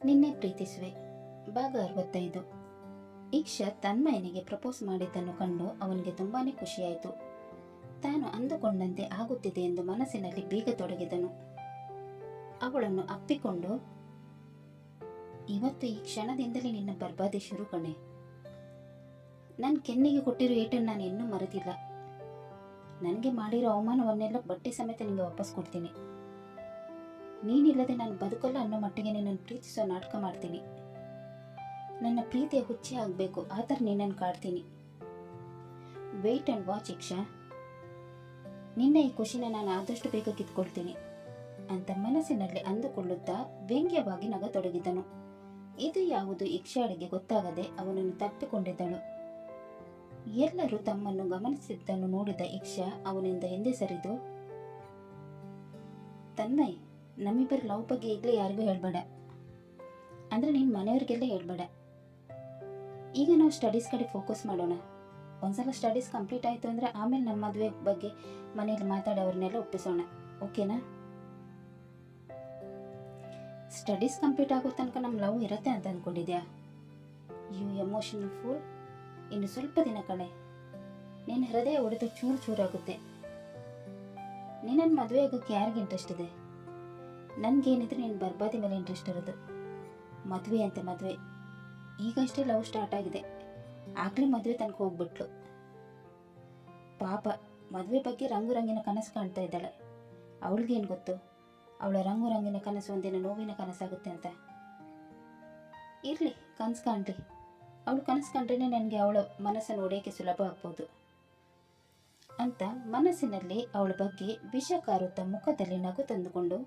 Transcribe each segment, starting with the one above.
ನಿನ್ನೆ ಪ್ರೀತಿಸುವೆ ಭಾಗ 65. ಈಕ್ಷಾ ತನ್ಮಯನಿಗೆ ಪ್ರಪೋಸ್ ಮಾಡಿದ್ದನ್ನು ಕಂಡು ಅವನಿಗೆ ತುಂಬಾನೇ ಖುಷಿಯಾಯಿತು. ತಾನು ಅಂದುಕೊಂಡಂತೆ ಆಗುತ್ತಿದೆ ಎಂದು ಮನಸ್ಸಿನಲ್ಲಿ ಬೀಗತೊಡಗಿದನು. ಅವಳನ್ನು ಅಪ್ಪಿಕೊಂಡು, ಇವತ್ತು ಈ ಕ್ಷಣದಿಂದಲೇ ನಿನ್ನ ಬರ್ಬಾದಿ ಶುರು ಕಣೆ. ನನ್ನ ಕೆನ್ನಿಗೆ ಕೊಟ್ಟಿರೋ ಏಟನ್ನು ನಾನು ಇನ್ನೂ ಮರೆತಿಲ್ಲ. ನನಗೆ ಮಾಡಿರೋ ಅವಮಾನವನ್ನೆಲ್ಲ ಬಟ್ಟೆ ಸಮೇತ ನಿಮಗೆ ವಾಪಸ್ ಕೊಡ್ತೀನಿ. ನೀನಿಲ್ಲದೆ ನಾನು ಬದುಕಲ್ಲ ಅನ್ನೋ ಮಟ್ಟಿಗೆ ನಿನ್ನನ್ನು ಪ್ರೀತಿಸೋ ನಾಟಕ ಮಾಡ್ತೀನಿ. ನನ್ನ ಪ್ರೀತಿಯ ಹುಚ್ಚಿ ಆಗಬೇಕು, ಆ ಥರ ನಿನ್ನನ್ನು ಕಾಡ್ತೀನಿ. Wait and watch Iksha. ನಿನ್ನ ಈ ಖುಷಿನ ನಾನು ಆದಷ್ಟು ಬೇಗ ಕಿತ್ಕೊಳ್ತೀನಿ ಅಂತ ಮನಸ್ಸಿನಲ್ಲಿ ಅಂದುಕೊಳ್ಳುತ್ತಾ ವ್ಯಂಗ್ಯವಾಗಿ ನಗತೊಡಗಿದನು. ಇದು ಯಾವುದು ಈಕ್ಷಾಳಿಗೆ ಗೊತ್ತಾಗದೆ ಅವನನ್ನು ತಪ್ಪಿಕೊಂಡಿದ್ದಳು. ಎಲ್ಲರೂ ತಮ್ಮನ್ನು ಗಮನಿಸಿದ್ದನ್ನು ನೋಡಿದ ಈಕ್ಷಾ ಅವನಿಂದ ಹಿಂದೆ ಸರಿದು, ತನ್ಮಯ್, ನಮ್ಮಿಬ್ಬರ ಲವ್ ಬಗ್ಗೆ ಈಗಲೇ ಯಾರಿಗೂ ಹೇಳ್ಬೇಡ. ಅಂದರೆ ನಿನ್ನ ಮನೆಯವ್ರಿಗೆಲ್ಲ ಹೇಳ್ಬೇಡ. ಈಗ ನಾವು ಸ್ಟಡೀಸ್ ಕಡೆ ಫೋಕಸ್ ಮಾಡೋಣ. ಒಂದ್ಸಲ ಸ್ಟಡೀಸ್ ಕಂಪ್ಲೀಟ್ ಆಯಿತು ಅಂದರೆ ಆಮೇಲೆ ನಮ್ಮ ಮದುವೆ ಬಗ್ಗೆ ಮನೇಲಿ ಮಾತಾಡಿ ಅವ್ರನ್ನೆಲ್ಲ ಒಪ್ಪಿಸೋಣ, ಓಕೆನಾ? ಸ್ಟಡೀಸ್ ಕಂಪ್ಲೀಟ್ ಆಗೋ ತನಕ ನಮ್ಮ ಲವ್ ಇರುತ್ತೆ ಅಂತ ಅಂದ್ಕೊಂಡಿದ್ಯಾ? You emotional pool. ಇನ್ನು ಸ್ವಲ್ಪ ದಿನ ಕಣೆ, ನಿನ್ನ ಹೃದಯ ಒಡೆದು ಚೂರು ಚೂರಾಗುತ್ತೆ. ನಿನ್ನನ್ನು ಮದುವೆ ಆಗೋಕ್ಕೆ ಯಾರಿಗೆ ಇಂಟ್ರೆಸ್ಟ್ ಇದೆ? ನನಗೇನಿದ್ರೆ ನಿನ್ನ ಬರ್ಬಾದಿ ಮೇಲೆ ಇಂಟ್ರೆಸ್ಟ್ ಇರೋದು. ಮದುವೆ ಅಂತ ಮದುವೆ. ಈಗಷ್ಟೇ ಲವ್ ಸ್ಟಾರ್ಟ್ ಆಗಿದೆ, ಆಗಲೇ ಮದುವೆ ತನಕ ಹೋಗ್ಬಿಟ್ಲು. ಪಾಪ, ಮದುವೆ ಬಗ್ಗೆ ರಂಗು ರಂಗಿನ ಕನಸು ಕಾಣ್ತಾ ಇದ್ದಾಳೆ. ಅವಳಿಗೇನು ಗೊತ್ತು ಅವಳ ರಂಗು ರಂಗಿನ ಕನಸು ಒಂದಿನ ನೋವಿನ ಕನಸಾಗುತ್ತೆ ಅಂತ. ಇರಲಿ, ಕನಸು ಕಾಣಲಿ. ಅವಳು ಕನಸು ಕಂಡ್ರೆ ನನಗೆ ಅವಳ ಮನಸ್ಸನ್ನು ಒಡೆಯೋಕ್ಕೆ ಸುಲಭ ಆಗ್ಬೋದು ಅಂತ ಮನಸ್ಸಿನಲ್ಲಿ ಅವಳ ಬಗ್ಗೆ ವಿಷ ಕಾರುತ್ತಾ ಮುಖದಲ್ಲಿ ನಗು ತಂದುಕೊಂಡು,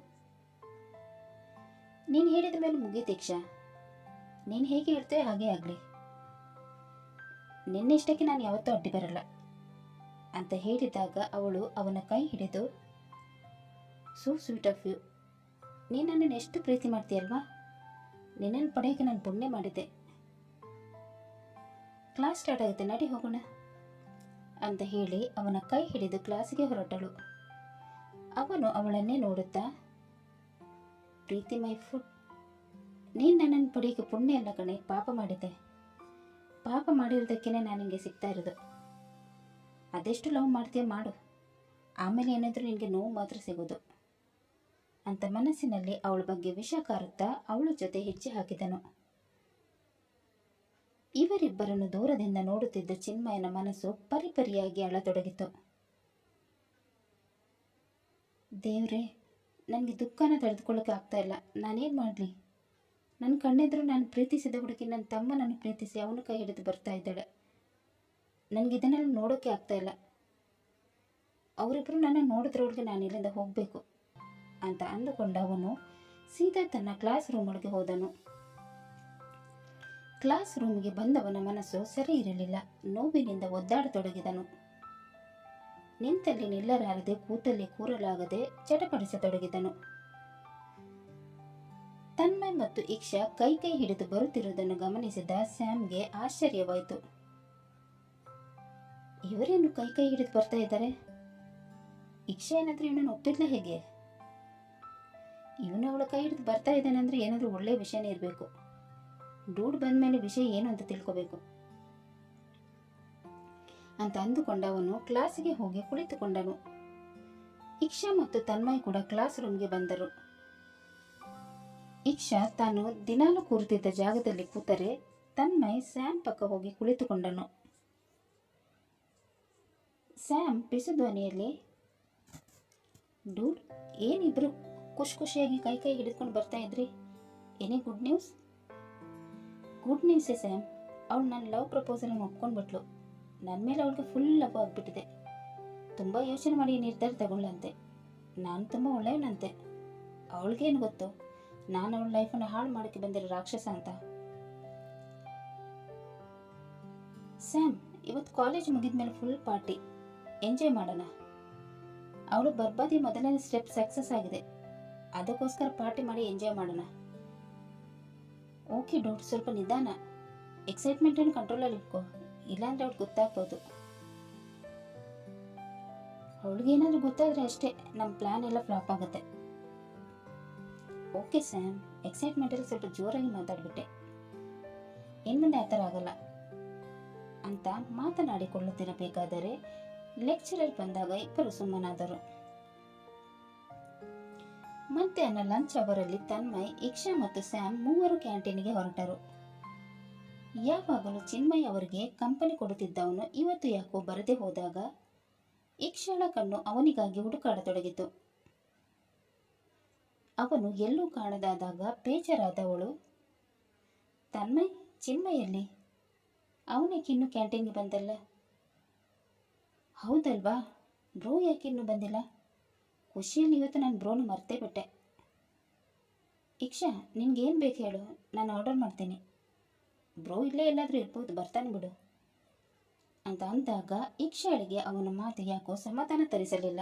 ನೀನು ಹೇಳಿದ ಮೇಲೆ ಮುಗೀತೀಕ್ಷಾ. ನೀನು ಹೇಗೆ ಹೇಳ್ತೇವೆ ಹಾಗೇ ಆಗಲಿ. ನಿನ್ನಿಷ್ಟಕ್ಕೆ ನಾನು ಯಾವತ್ತೂ ಅಡ್ಡಿ ಬರಲ್ಲ ಅಂತ ಹೇಳಿದಾಗ ಅವಳು ಅವನ ಕೈ ಹಿಡಿದು, ಸೋ ಸ್ವೀಟ್ ಆಫ್ ಯು. ನೀನು ನನ್ನನ್ನು ಎಷ್ಟು ಪ್ರೀತಿ ಮಾಡ್ತೀಯಲ್ವಾ? ನಿನ್ನನ್ನು ಪಡೆಯೋಕ್ಕೆ ನಾನು ಪುಣ್ಯ ಮಾಡಿದ್ದೆ. ಕ್ಲಾಸ್ ಸ್ಟಾರ್ಟ್ ಆಗುತ್ತೆ, ನಡಿ ಹೋಗೋಣ ಅಂತ ಹೇಳಿ ಅವನ ಕೈ ಹಿಡಿದು ಕ್ಲಾಸಿಗೆ ಹೊರಟಳು. ಅವನು ಅವಳನ್ನೇ ನೋಡುತ್ತಾ, ಪ್ರೀತಿ ಮೈ ಫುಡ್. ನೀನು ನನ್ನನ್ನು ಪಡೆಯೋಕ್ಕೆ ಪುಣ್ಯ ಅಲ್ಲ ಕಣೆ, ಪಾಪ ಮಾಡಿದ್ದೆ. ಪಾಪ ಮಾಡಿರೋದಕ್ಕೇ ನಾನು ನಿನಗೆ ಸಿಗ್ತಾ ಇರೋದು. ಅದೆಷ್ಟು ಲವ್ ಮಾಡ್ತೀಯ ಮಾಡು, ಆಮೇಲೆ ಏನಾದರೂ ನಿನಗೆ ನೋವು ಮಾತ್ರ ಸಿಗೋದು ಅಂತ ಮನಸ್ಸಿನಲ್ಲಿ ಅವಳ ಬಗ್ಗೆ ವಿಷ ಕಾರುತ್ತಾ ಅವಳ ಜೊತೆ ಹೆಜ್ಜೆ ಹಾಕಿದನು. ಇವರಿಬ್ಬರನ್ನು ದೂರದಿಂದ ನೋಡುತ್ತಿದ್ದ ಚಿನ್ಮಯನ ಮನಸ್ಸು ಪರಿಪರಿಯಾಗಿ ಅಳತೊಡಗಿತು. ದೇವ್ರೇ, ನನಗೆ ದುಃಖನ ತಡೆದುಕೊಳ್ಳೋಕೆ ಆಗ್ತಾ ಇಲ್ಲ. ನಾನೇನು ಮಾಡಲಿ? ನನ್ನ ಕಣ್ಣೆದುರು ನಾನು ಪ್ರೀತಿಸಿದ ಹುಡುಗಿ ನನ್ನ ತಮ್ಮನನ್ನು ಪ್ರೀತಿಸಿ ಅವನ ಕೈ ಹಿಡಿದು ಬರ್ತಾ ಇದ್ದಾಳೆ. ನನಗೆ ಇದನ್ನೆಲ್ಲ ನೋಡೋಕ್ಕೆ ಆಗ್ತಾ ಇಲ್ಲ. ಅವರಿಬ್ಬರು ನನ್ನ ನೋಡಿದ್ರೊಳಗೆ ನಾನು ಇಲ್ಲಿಂದ ಹೋಗಬೇಕು ಅಂತ ಅಂದುಕೊಂಡ ಅವನು ಸೀದಾ ತನ್ನ ಕ್ಲಾಸ್ ರೂಮ್ ಒಳಗೆ ಹೋದನು. ಕ್ಲಾಸ್ ರೂಮ್ಗೆ ಬಂದವನ ಮನಸ್ಸು ಸರಿ ಇರಲಿಲ್ಲ. ನೋವಿನಿಂದ ಒದ್ದಾಡತೊಡಗಿದನು. ನಿಂತಲ್ಲಿ ನಿಲ್ಲಲಾರದೆ, ಕೂತಲ್ಲಿ ಕೂರಲಾಗದೆ ಚಟಪಡಿಸತೊಡಗಿದನು. ತನ್ಮಯ್ ಮತ್ತು ಈಕ್ಷಾ ಕೈ ಕೈ ಹಿಡಿದು ಬರುತ್ತಿರುವುದನ್ನು ಗಮನಿಸಿದ ಸ್ಯಾಮ್ಗೆ ಆಶ್ಚರ್ಯವಾಯಿತು. ಇವರೇನು ಕೈ ಕೈ ಹಿಡಿದು ಬರ್ತಾ ಇದ್ದಾರೆ? ಈಕ್ಷಾ ಏನಾದರೂ ಇವನನ್ನು ಒಪ್ಪಿದ್ಲ ಹೇಗೆ? ಇವನು ಅವಳ ಕೈ ಹಿಡಿದು ಬರ್ತಾ ಇದ್ದಾನೆ ಅಂದರೆ ಏನಾದರೂ ಒಳ್ಳೆಯ ವಿಷಯನೇ ಇರಬೇಕು. ಡೂಡ್ ಬಂದ ಮೇಲೆ ವಿಷಯ ಏನು ಅಂತ ತಿಳ್ಕೋಬೇಕು ಅಂತ ಅಂದುಕೊಂಡ ಅವನು ಕ್ಲಾಸಿಗೆ ಹೋಗಿ ಕುಳಿತುಕೊಂಡನು. ಈಕ್ಷಾ ಮತ್ತು ತನ್ಮಯ್ ಕೂಡ ಕ್ಲಾಸ್ ರೂಮ್ಗೆ ಬಂದರು. ಈಕ್ಷಾ ತಾನು ದಿನಾಲು ಕೂರುತ್ತಿದ್ದ ಜಾಗದಲ್ಲಿ ಕೂತರೆ ತನ್ಮಯ್ ಸ್ಯಾಮ್ ಪಕ್ಕ ಹೋಗಿ ಕುಳಿತುಕೊಂಡನು. ಸ್ಯಾಮ್ ಪಿಸು ಧ್ವನಿಯಲ್ಲಿ, ಡೂಡ್, ಏನಿಬ್ರು ಖುಷಿಯಾಗಿ ಕೈ ಕೈ ಹಿಡಿದುಕೊಂಡು ಬರ್ತಾ ಇದ್ರಿ? ಏನೇ ಗುಡ್ ನ್ಯೂಸ್? ಗುಡ್ ನ್ಯೂಸೇ ಸ್ಯಾಮ್. ಅವಳು ನನ್ನ ಲವ್ ಪ್ರಪೋಸಲನ್ನು ಒಪ್ಕೊಂಡ್ಬಿಟ್ಲು. ನನ್ನ ಮೇಲೆ ಅವಳಿಗೆ ಫುಲ್ ಲವ್ ಆಗಿಬಿಟ್ಟಿದೆ. ತುಂಬ ಯೋಚನೆ ಮಾಡಿ ನಿರ್ಧಾರ ತಗೊಳ್ಳಂತೆ. ನಾನು ತುಂಬ ಒಳ್ಳೆಯವನಂತೆ. ಅವಳಿಗೇನು ಗೊತ್ತು ನಾನು ಅವಳ ಲೈಫನ್ನು ಹಾಳು ಮಾಡೋಕ್ಕೆ ಬಂದಿರೋ ರಾಕ್ಷಸ ಅಂತ. ಸ್ಯಾಮ್, ಇವತ್ತು ಕಾಲೇಜ್ ಮುಗಿದ ಮೇಲೆ ಫುಲ್ ಪಾರ್ಟಿ, ಎಂಜಾಯ್ ಮಾಡೋಣ. ಅವಳು ಬರ್ಬಾದಿ ಮೊದಲನೇ ಸ್ಟೆಪ್ ಸಕ್ಸಸ್ ಆಗಿದೆ, ಅದಕ್ಕೋಸ್ಕರ ಪಾರ್ಟಿ ಮಾಡಿ ಎಂಜಾಯ್ ಮಾಡೋಣ. ಓಕೆ ಡೌಟ್, ಸ್ವಲ್ಪ ನಿಧಾನ. ಎಕ್ಸೈಟ್ಮೆಂಟನ್ನು ಕಂಟ್ರೋಲಲ್ಲಿ ಇಟ್ಕೋ, ಇಲ್ಲಾಂದರೆ ಅವ್ಳಿಗೆ ಗೊತ್ತಾಗ್ಬೋದು. ಅವಳಿಗೇನಾದರೂ ಗೊತ್ತಾದರೆ ಅಷ್ಟೇ ನಮ್ಮ ಪ್ಲ್ಯಾನ್ ಎಲ್ಲ ಫ್ಲಾಪ್ ಆಗುತ್ತೆ. ಓಕೆ ಸ್ಯಾಮ್, ಎಕ್ಸೈಟ್ಮೆಂಟಲ್ಲಿ ಸ್ವಲ್ಪ ಜೋರಾಗಿ ಮಾತಾಡ್ಬಿಟ್ಟೆ. ಇನ್ಮುಂದೆ ಆ ಥರ ಆಗಲ್ಲ ಅಂತ ಮಾತನಾಡಿಕೊಳ್ಳುತ್ತಿರಬೇಕಾದರೆ ಲೆಕ್ಚರರ್ ಬಂದಾಗ ಇಬ್ಬರು ಸುಮ್ಮನಾದರು. ಮಧ್ಯಾಹ್ನ ಲಂಚ್ ಅವರಲ್ಲಿ ತನ್ಮಯ್, ಇಕ್ಷಾ ಮತ್ತು ಸ್ಯಾಮ್ ಮೂವರು ಕ್ಯಾಂಟೀನ್ಗೆ ಹೊರಟರು. ಯಾವಾಗಲೂ ಚಿನ್ಮಯ್ ಅವರಿಗೆ ಕಂಪನಿ ಕೊಡುತ್ತಿದ್ದವನು ಇವತ್ತು ಯಾಕೋ ಬರದೆ ಹೋದಾಗ ಇಕ್ಷಾಳ ಕಣ್ಣು ಅವನಿಗಾಗಿ ಹುಡುಕಾಡತೊಡಗಿತು. ಅವನು ಎಲ್ಲೂ ಕಾಣದಾದಾಗ ಬೇಜಾರಾದವಳು, ತನ್ಮಯ್, ಚಿನ್ಮಯಲ್ಲಿ ಅವನೇಕಿನ್ನೂ ಕ್ಯಾಂಟೀನ್ಗೆ ಬಂದಲ್ಲ? ಹೌದಲ್ವಾ, ಬ್ರೋ ಯಾಕಿನ್ನೂ ಬಂದಿಲ್ಲ? ಖುಷಿಯಲ್ಲಿ ಇವತ್ತು ನಾನು ಬ್ರೋನ ಮರ್ತೇ ಬಿಟ್ಟೆ. ಇಕ್ಷಾ, ನಿನ್ಗೇನು ಬೇಕು ಹೇಳು, ನಾನು ಆರ್ಡರ್ ಮಾಡ್ತೀನಿ. ಬ್ರೋ ಇಲ್ಲೇ ಎಲ್ಲಾದರೂ ಇರ್ಬೋದು, ಬರ್ತಾನೆ ಬಿಡು ಅಂತ ಅಂದಾಗ ಇಕ್ಷಾಳಿಗೆ ಅವನ ಮಾತು ಯಾಕೋ ಸಮಾಧಾನ ತರಿಸಲಿಲ್ಲ.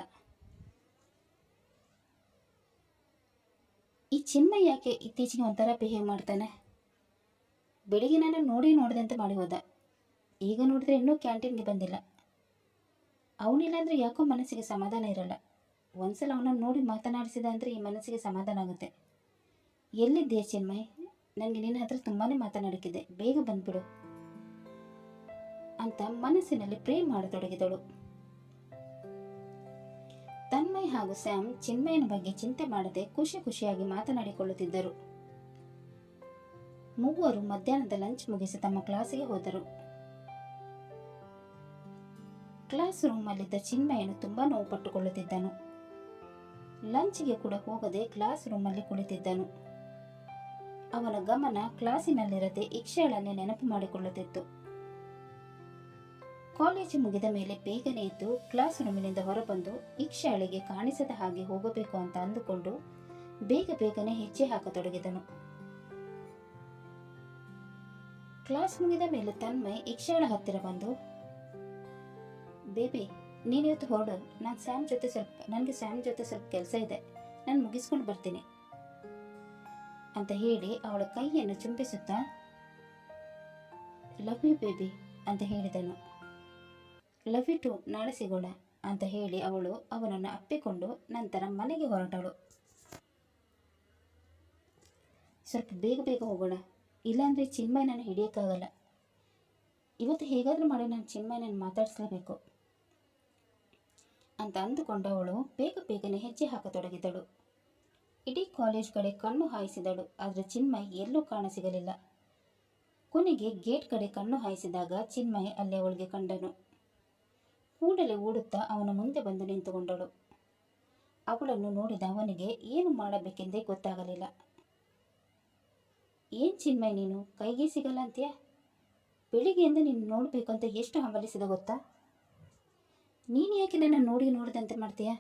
ಈ ಚಿನ್ಮಯ್ ಯಾಕೆ ಇತ್ತೀಚೆಗೆ ಒಂಥರ ಬಿಹೇವ್ ಮಾಡ್ತಾನೆ? ಬೆಳಿಗ್ಗೆ ನಾನು ನೋಡಿದಂತೆ ಮಾಡಿ ಹೋದ, ಈಗ ನೋಡಿದ್ರೆ ಇನ್ನೂ ಕ್ಯಾಂಟೀನ್ಗೆ ಬಂದಿಲ್ಲ. ಅವನಿಲ್ಲ ಅಂದರೆ ಯಾಕೋ ಮನಸ್ಸಿಗೆ ಸಮಾಧಾನ ಇರಲ್ಲ. ಒಂದ್ಸಲ ಅವನನ್ನು ನೋಡಿ ಮಾತನಾಡಿಸಿದ ಅಂದರೆ ಈ ಮನಸ್ಸಿಗೆ ಸಮಾಧಾನ ಆಗುತ್ತೆ. ಎಲ್ಲಿದ್ದೆ ಚಿನ್ಮಯ್? ನನಗೆ ನಿನ್ನ ಹತ್ರ ತುಂಬಾ ಮಾತನಾಡಿಕಿದೆ, ಬೇಗ ಬಂದ್ಬಿಡು ಅಂತ ಮನಸ್ಸಿನಲ್ಲಿ ಪ್ರೇ ಮಾಡತೊಡಗಿದಳು. ತನ್ಮಯ್ ಹಾಗೂ ಸ್ಯಾಮ್ ಚಿನ್ಮಯನ ಬಗ್ಗೆ ಚಿಂತೆ ಮಾಡದೆ ಖುಷಿಯಾಗಿ ಮಾತನಾಡಿಕೊಳ್ಳುತ್ತಿದ್ದರು. ಮೂವರು ಮಧ್ಯಾಹ್ನದ ಲಂಚ್ ಮುಗಿಸಿ ತಮ್ಮ ಕ್ಲಾಸಿಗೆ ಹೋದರು. ಕ್ಲಾಸ್ ರೂಮಲ್ಲಿದ್ದ ಚಿನ್ಮಯನು ತುಂಬಾ ನೋವು ಪಟ್ಟುಕೊಳ್ಳುತ್ತಿದ್ದನು. ಲಂಚ್ಗೆ ಕೂಡ ಹೋಗದೆ ಕ್ಲಾಸ್ ರೂಮಲ್ಲಿ ಕುಳಿತಿದ್ದನು. ಅವನ ಗಮನ ಕ್ಲಾಸಿನಲ್ಲಿರದೆ ಇಕ್ಷಾಳನ್ನೇ ನೆನಪು ಮಾಡಿಕೊಳ್ಳುತ್ತಿತ್ತು. ಕಾಲೇಜು ಮುಗಿದ ಮೇಲೆ ಬೇಗನೆ ಎದ್ದು ಕ್ಲಾಸ್ ರೂಮಿನಿಂದ ಹೊರಬಂದು ಇಕ್ಷಾಳಿಗೆ ಕಾಣಿಸದ ಹಾಗೆ ಹೋಗಬೇಕು ಅಂತ ಅಂದುಕೊಂಡು ಬೇಗನೆ ಹೆಜ್ಜೆ ಹಾಕತೊಡಗಿದನು. ಕ್ಲಾಸ್ ಮುಗಿದ ಮೇಲೆ ತನ್ಮಯ್ ಇಕ್ಷಾಳ ಹತ್ತಿರ ಬಂದು, ಬೇಬಿ, ನೀನಿವತ್ತು ಹೊರಡು, ನನಗೆ ಸ್ಯಾಮ್ ಜೊತೆ ಸ್ವಲ್ಪ ಕೆಲಸ ಇದೆ, ನಾನು ಮುಗಿಸ್ಕೊಂಡು ಬರ್ತೀನಿ ಅಂತ ಹೇಳಿ ಅವಳ ಕೈಯನ್ನು ಚುಂಬಿಸುತ್ತಾ ಲವ್ ಯು ಬೇಬಿ ಅಂತ ಹೇಳಿದನು. ಲವ್ ಯು ಟು, ನಾಳೆ ಸಿಗೋಣ ಅಂತ ಹೇಳಿ ಅವಳು ಅವನನ್ನು ಅಪ್ಪಿಕೊಂಡು ನಂತರ ಮನೆಗೆ ಹೊರಟಳು. ಸ್ವಲ್ಪ ಬೇಗ ಹೋಗೋಣ, ಇಲ್ಲಾಂದರೆ ಚಿನ್ಮಯನನ್ನು ಹಿಡಿಯೋಕ್ಕಾಗಲ್ಲ. ಇವತ್ತು ಹೇಗಾದರೂ ಮಾಡಿ ನಾನು ಚಿನ್ಮಯನನ್ನು ಮಾತಾಡಿಸ್ಲೇಬೇಕು ಅಂತ ಅಂದುಕೊಂಡವಳು ಬೇಗನೆ ಹೆಜ್ಜೆ ಹಾಕತೊಡಗಿದಳು. ಇಡೀ ಕಾಲೇಜ್ ಕಡೆ ಕಣ್ಣು ಹಾಯಿಸಿದಳು, ಆದರೆ ಚಿನ್ಮಯ್ ಎಲ್ಲೂ ಕಾಣಸಿಗಲಿಲ್ಲ. ಕೊನೆಗೆ ಗೇಟ್ ಕಡೆ ಕಣ್ಣು ಹಾಯಿಸಿದಾಗ ಚಿನ್ಮಯ್ ಅಲ್ಲಿ ಅವಳಿಗೆ ಕಂಡನು. ಕೂಡಲೇ ಓಡುತ್ತಾ ಅವನ ಮುಂದೆ ಬಂದು ನಿಂತುಕೊಂಡಳು. ಅವಳನ್ನು ನೋಡಿದ ಅವನಿಗೆ ಏನು ಮಾಡಬೇಕೆಂದೇ ಗೊತ್ತಾಗಲಿಲ್ಲ. ಏನ್ ಚಿನ್ಮಯ್, ನೀನು ಕೈಗೆ ಸಿಗಲ್ಲ ಅಂತೀಯ? ಬೆಳಿಗ್ಗೆಯಿಂದ ನೀನು ನೋಡಬೇಕಂತ ಎಷ್ಟು ಹಂಬಲಿಸಿದ ಗೊತ್ತಾ? ನೀನು ಯಾಕೆ ನನ್ನ ನೋಡಿದಂತೆ ಮಾಡ್ತೀಯ?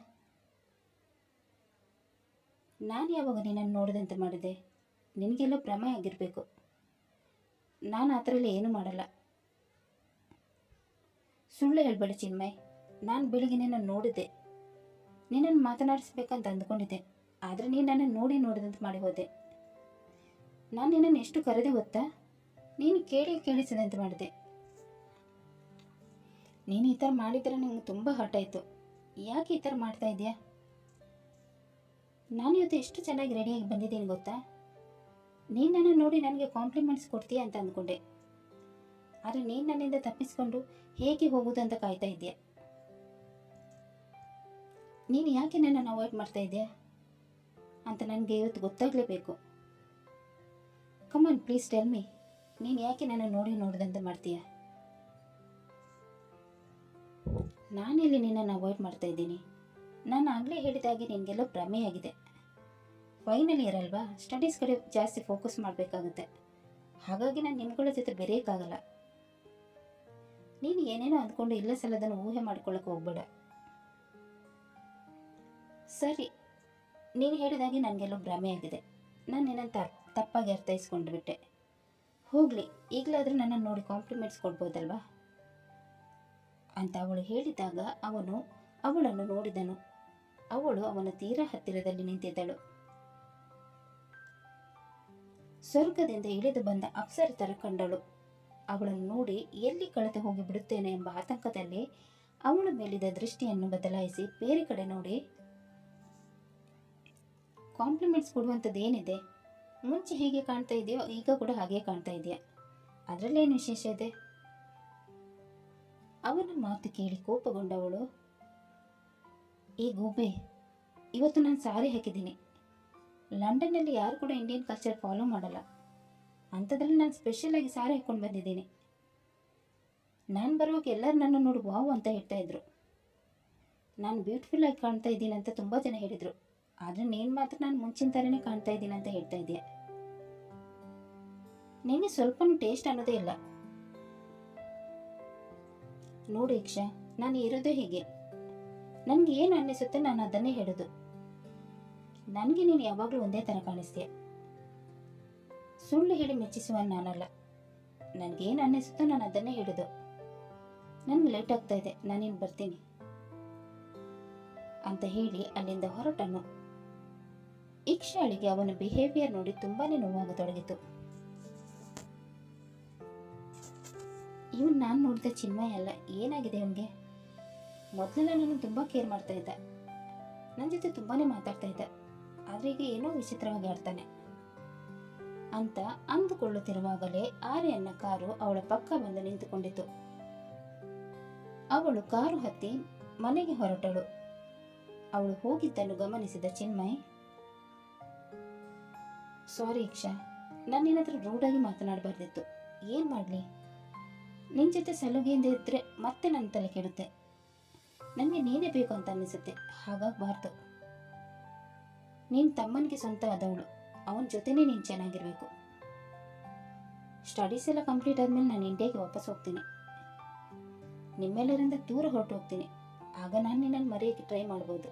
ನಾನು ಯಾವಾಗ ನಿನ್ನನ್ನು ನೋಡಿದಂತೆ ಮಾಡಿದೆ? ನಿನಗೆಲ್ಲೋ ಭ್ರಮೆ ಆಗಿರಬೇಕು. ನಾನು ಆ ಥರ ಎಲ್ಲ ಏನೂ ಮಾಡಲ್ಲ. ಸುಳ್ಳು ಹೇಳ್ಬೇಡ ಚಿನ್ಮಯ್, ನಾನು ಬೆಳಿಗ್ಗೆ ನಿನ್ನನ್ನು ನೋಡಿದ್ದೆ, ನಿನ್ನನ್ನು ಮಾತನಾಡಿಸ್ಬೇಕಂತ ಅಂದ್ಕೊಂಡಿದ್ದೆ, ಆದರೆ ನೀನು ನನ್ನನ್ನು ನೋಡಿದಂತೆ ಮಾಡಿ ಹೋದೆ. ನಾನು ನಿನ್ನನ್ನು ಎಷ್ಟು ಕರೆದೆ ಗೊತ್ತಾ? ನೀನು ಕೇಳಿಸಿದಂತೆ ಮಾಡಿದೆ. ನೀನು ಈ ಥರ ಮಾಡಿದರೆ ನನಗೆ ತುಂಬ ಹರ್ಟ್ ಆಯಿತು. ಯಾಕೆ ಈ ಥರ ಮಾಡ್ತಾ ಇದೆಯಾ? ನಾನು ಇವತ್ತು ಎಷ್ಟು ಚೆನ್ನಾಗಿ ರೆಡಿಯಾಗಿ ಬಂದಿದ್ದೀನಿ ಗೊತ್ತಾ? ನೀನು ನನ್ನನ್ನು ನೋಡಿ ನನಗೆ ಕಾಂಪ್ಲಿಮೆಂಟ್ಸ್ ಕೊಡ್ತೀಯ ಅಂತ ಅಂದ್ಕೊಂಡೆ, ಆದರೆ ನೀನು ನನ್ನಿಂದ ತಪ್ಪಿಸ್ಕೊಂಡು ಹೇಗೆ ಹೋಗೋದು ಅಂತ ಕಾಯ್ತಾ ಇದೆಯಾ? ನೀನು ಯಾಕೆ ನನ್ನನ್ನು ಅವಾಯ್ಡ್ ಮಾಡ್ತಾ ಇದೆಯಾ ಅಂತ ನನಗೆ ಇವತ್ತು ಗೊತ್ತಾಗಲೇಬೇಕು. ಕಮಾನ್ ಪ್ಲೀಸ್ ಟೆಲ್ ಮೀ, ನೀನು ಯಾಕೆ ನನ್ನನ್ನು ನೋಡಿದಂತೆ ಮಾಡ್ತೀಯ? ನಾನೆಲ್ಲಿ ನಿನ್ನನ್ನು ಅವಾಯ್ಡ್ ಮಾಡ್ತಾ ಇದ್ದೀನಿ? ನಾನು ಆಗಲೇ ಹೇಳಿದಾಗೆ ನಿನಗೆಲ್ಲೋ ಭ್ರಮೆಯಾಗಿದೆ. ಫೈನಲ್ ಇಯರ್ ಅಲ್ವಾ, ಸ್ಟಡೀಸ್ ಕಡೆ ಜಾಸ್ತಿ ಫೋಕಸ್ ಮಾಡಬೇಕಾಗುತ್ತೆ. ಹಾಗಾಗಿ ನಾನು ನಿಮ್ಗಳ ಜೊತೆ ಬೆರೆಯೋಕ್ಕಾಗಲ್ಲ. ನೀನು ಏನೇನೋ ಅಂದ್ಕೊಂಡು ಇಲ್ಲ ಸಲದನ್ನು ಊಹೆ ಮಾಡ್ಕೊಳ್ಳೋಕೆ ಹೋಗ್ಬೇಡ. ಸರಿ, ನೀನು ಹೇಳಿದಾಗೆ ನನಗೆಲ್ಲೋ ಭ್ರಮೆಯಾಗಿದೆ. ನಾನು ನಿನ್ನನ್ನು ತಪ್ಪಾಗಿ ಅರ್ಥೈಸ್ಕೊಂಡ್ಬಿಟ್ಟೆ. ಹೋಗಲಿ, ಈಗಲಾದರೂ ನನ್ನನ್ನು ನೋಡಿ ಕಾಂಪ್ಲಿಮೆಂಟ್ಸ್ ಕೊಡ್ಬೋದಲ್ವಾ ಅಂತ ಅವಳು ಹೇಳಿದಾಗ ಅವನು ಅವಳನ್ನು ನೋಡಿದನು. ಅವಳು ಅವನ ತೀರಾ ಹತ್ತಿರದಲ್ಲಿ ನಿಂತಿದ್ದಳು. ಸ್ವರ್ಗದಿಂದ ಇಳಿದು ಬಂದ ಅಪ್ಸರೆ ತರ ಕಂಡಳು. ಅವಳನ್ನು ನೋಡಿ ಎಲ್ಲಿ ಕಳೆದು ಹೋಗಿ ಬಿಡುತ್ತೇನೆ ಎಂಬ ಆತಂಕದಲ್ಲಿ ಅವಳ ಮೇಲಿದ್ದ ದೃಷ್ಟಿಯನ್ನು ಬದಲಾಯಿಸಿ ಬೇರೆ ಕಡೆ ನೋಡಿ ಕಾಂಪ್ಲಿಮೆಂಟ್ಸ್ ಕೊಡುವಂಥದ್ದು ಏನಿದೆ? ಮುಂಚೆ ಹೇಗೆ ಕಾಣ್ತಾ ಇದೆಯೋ ಈಗ ಕೂಡ ಹಾಗೆ ಕಾಣ್ತಾ ಇದೆಯಾ? ಅದರಲ್ಲೇನು ವಿಶೇಷ ಇದೆ? ಅವನ ಮಾತು ಕೇಳಿ ಕೋಪಗೊಂಡವಳು, ಈ ಗೂಬೆ, ಇವತ್ತು ನಾನು ಸಾರಿ ಹಾಕಿದ್ದೀನಿ. ಲಂಡನ್ನಲ್ಲಿ ಯಾರು ಕೂಡ ಇಂಡಿಯನ್ ಕಲ್ಚರ್ ಫಾಲೋ ಮಾಡಲ್ಲ. ಅಂಥದ್ರಲ್ಲಿ ನಾನು ಸ್ಪೆಷಲಾಗಿ ಸಾರಿ ಹಾಕ್ಕೊಂಡು ಬಂದಿದ್ದೀನಿ. ನಾನು ಬರುವಾಗ ಎಲ್ಲರೂ ನನ್ನ ನೋಡಿ ವಾವ್ ಅಂತ ಹೇಳ್ತಾ ಇದ್ರು. ನಾನು ಬ್ಯೂಟಿಫುಲ್ ಆಗಿ ಕಾಣ್ತಾ ಇದ್ದೀನಿ ಅಂತ ತುಂಬ ಜನ ಹೇಳಿದರು. ಆದರೆ ನೀನು ಮಾತ್ರ ನಾನು ಮುಂಚಿನ ಥರನೇ ಕಾಣ್ತಾ ಇದ್ದೀನಿ ಅಂತ ಹೇಳ್ತಾ ಇದೆಯಾ? ನಿನಗೆ ಸ್ವಲ್ಪನೂ ಟೇಸ್ಟ್ ಅನ್ನೋದೇ ಇಲ್ಲ. ನೋಡು ಇಕ್ಷಾ, ನಾನು ಇರೋದೇ ಹೀಗೆ. ನನಗೆ ಏನು ಅನ್ನಿಸುತ್ತೆ ನಾನು ಅದನ್ನೇ ಹೇಳೋದು. ನನಗೆ ನೀನು ಯಾವಾಗಲೂ ಒಂದೇ ಥರ ಕಾಣಿಸ್ತೀಯ. ಸುಳ್ಳು ಹೇಳಿ ಮೆಚ್ಚಿಸುವ ನಾನಲ್ಲ. ನನಗೇನು ಅನ್ನಿಸುತ್ತೋ ನಾನು ಅದನ್ನೇ ಹೇಳೋದು. ನನಗೆ ಲೇಟ್ ಆಗ್ತಾ ಇದೆ, ನಾನಿನ್ನು ಬರ್ತೀನಿ ಅಂತ ಹೇಳಿ ಅಲ್ಲಿಂದ ಹೊರಟನು. ಇಕ್ಷಾಳಿಗೆ ಅವನ ಬಿಹೇವಿಯರ್ ನೋಡಿ ತುಂಬಾನೇ ನೋವಾಗತೊಡಗಿತು. ಇವನು ನಾನು ನೋಡಿದ ಚಿನ್ಮಯ ಅಲ್ಲ. ಏನಾಗಿದೆ ಇವನಿಗೆ? ಮೊದಲೆಲ್ಲ ನಾನು ತುಂಬ ಕೇರ್ ಮಾಡ್ತಾ ಇದ್ದ, ನನ್ನ ಜೊತೆ ತುಂಬಾನೇ ಮಾತಾಡ್ತಾ ಇದ್ದ. ಆದರೆ ಈಗ ಏನೋ ವಿಚಿತ್ರವಾಗಿ ಆಡ್ತಾನೆ ಅಂತ ಅಂದುಕೊಳ್ಳುತ್ತಿರುವಾಗಲೇ ಆರ್ಯನ ಕಾರು ಅವಳ ಪಕ್ಕ ಬಂದು ನಿಂತುಕೊಂಡಿತು. ಅವಳು ಕಾರು ಹತ್ತಿ ಮನೆಗೆ ಹೊರಟಳು. ಅವಳು ಹೋಗಿದ್ದನ್ನು ಗಮನಿಸಿದ ಚಿನ್ಮಯ್, ಸಾರಿ ಇಕ್ಷಾ, ನಾನು ನಿನ್ನ ಹತ್ರ ರೂಢಾಗಿ ಮಾತನಾಡಬಾರ್ದಿತ್ತು. ಏನು ಮಾಡಲಿ, ನಿನ್ನ ಜೊತೆ ಸಲುಗೆಯಿಂದ ಇದ್ದರೆ ಮತ್ತೆ ನನ್ನ ತಲೆ ಕೆಡುತ್ತೆ. ನನಗೆ ನೀನೇ ಬೇಕು ಅಂತ ಅನ್ನಿಸುತ್ತೆ. ಹಾಗಾಗಬಾರ್ದು. ನೀನು ತಮ್ಮನಿಗೆ ಸ್ವಂತ ಆದವಳು, ಅವನ ಜೊತೆನೇ ನೀನು ಚೆನ್ನಾಗಿರಬೇಕು. ಸ್ಟಡೀಸ್ ಎಲ್ಲ ಕಂಪ್ಲೀಟ್ ಆದಮೇಲೆ ನಾನು ಇಂಡಿಯಾಗೆ ವಾಪಸ್ ಹೋಗ್ತೀನಿ. ನಿಮ್ಮೆಲ್ಲರಿಂದ ದೂರ ಹೊರಟು ಹೋಗ್ತೀನಿ. ಆಗ ನಾನು ನಿನ್ನನ್ನು ಮರೆಯೋಕ್ಕೆ ಟ್ರೈ ಮಾಡ್ಬೋದು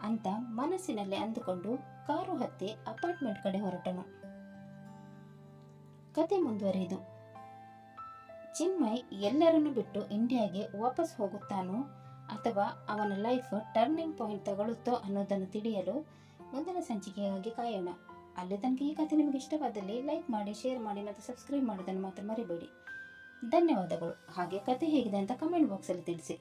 ಅಂತ ಮನಸ್ಸಿನಲ್ಲಿ ಅಂದುಕೊಂಡು ಕಾರು ಹತ್ತಿ ಅಪಾರ್ಟ್ಮೆಂಟ್ ಕಡೆ ಹೊರಟನು. ಕತೆ ಮುಂದುವರಿಯಿತು. ಚಿನ್ಮಯ್ ಎಲ್ಲರನ್ನು ಬಿಟ್ಟು ಇಂಡಿಯಾಗೆ ವಾಪಸ್ ಹೋಗುತ್ತಾನೋ ಅಥವಾ ಅವನ ಲೈಫ್ ಟರ್ನಿಂಗ್ ಪಾಯಿಂಟ್ ತಗೊಳ್ಳುತ್ತೋ ಅನ್ನೋದನ್ನು ತಿಳಿಯಲು ಮುಂದಿನ ಸಂಚಿಕೆಗಾಗಿ ಕಾಯೋಣ. ಅಲ್ಲಿ ತನಕ ಈ ಕಥೆ ನಿಮಗೆ ಇಷ್ಟವಾದಲ್ಲಿ ಲೈಕ್ ಮಾಡಿ, ಶೇರ್ ಮಾಡಿ ಮತ್ತು ಸಬ್ಸ್ಕ್ರೈಬ್ ಮಾಡೋದನ್ನು ಮಾತ್ರ ಮರಿಬೇಡಿ. ಧನ್ಯವಾದಗಳು. ಹಾಗೆ ಕತೆ ಹೇಗಿದೆ ಅಂತ ಕಮೆಂಟ್ ಬಾಕ್ಸಲ್ಲಿ ತಿಳಿಸಿ.